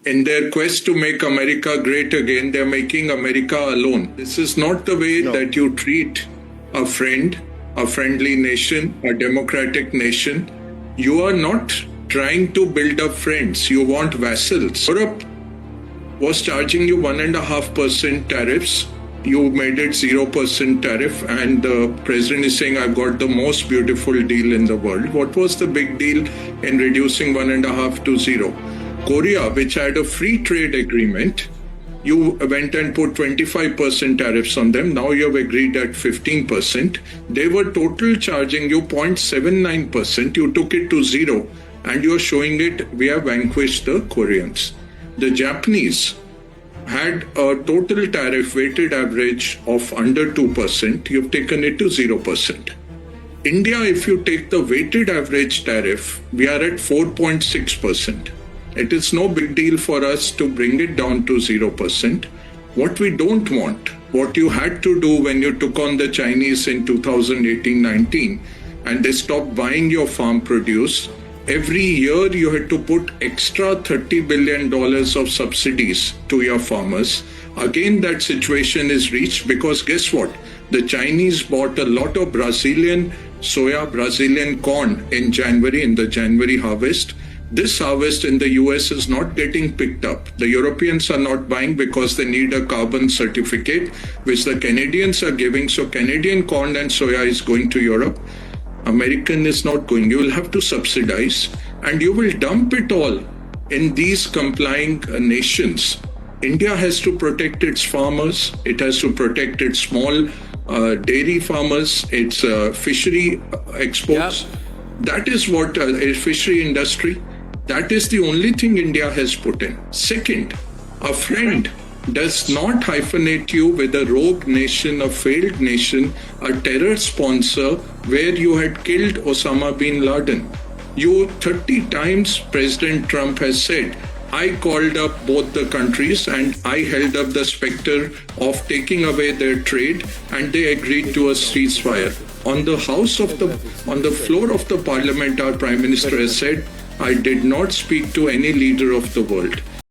In their quest to make America great again, they're making America alone. This is not the way that you treat a friend, a friendly nation, a democratic nation. You are not trying to build up friends. You want vassals. Europe was charging you 1.5% tariffs. You made it 0% tariff, and the president is saying, I've got the most beautiful deal in the world. What was the big deal in reducing 1.5 to 0? Korea, which had a free trade agreement, you went and put 25% tariffs on them. Now you have agreed at 15%. They were total charging you 0.79%. You took it to 0, and you're showing it, we have vanquished the Koreans. The Japanese had a total tariff weighted average of under 2%. You've taken it to 0%. India, if you take the weighted average tariff, we are at 4.6%. It is no big deal for us to bring it down to 0%. What we don't want, what you had to do when you took on the Chinese in 2018-19 and they stopped buying your farm produce, every year you had to put extra $30 billion of subsidies to your farmers. Again, that situation is reached because guess what? The Chinese bought a lot of Brazilian soya, Brazilian corn in January, in the January harvest. This harvest in the US is not getting picked up. The Europeans are not buying because they need a carbon certificate, which the Canadians are giving. So Canadian corn and soya is going to Europe. American is not going. You will have to subsidize, and you will dump it all in these complying nations. India has to protect its farmers. It has to protect its small dairy farmers, its fishery exports. Yep. That is what a fishery industry. That is the only thing India has put in. Second, a friend does not hyphenate you with a rogue nation, a failed nation, a terror sponsor where you had killed Osama bin Laden. 30 times President Trump has said, I called up both the countries and I held up the specter of taking away their trade, and they agreed to a ceasefire. On the floor of the parliament, our Prime Minister has said, I did not speak to any leader of the world.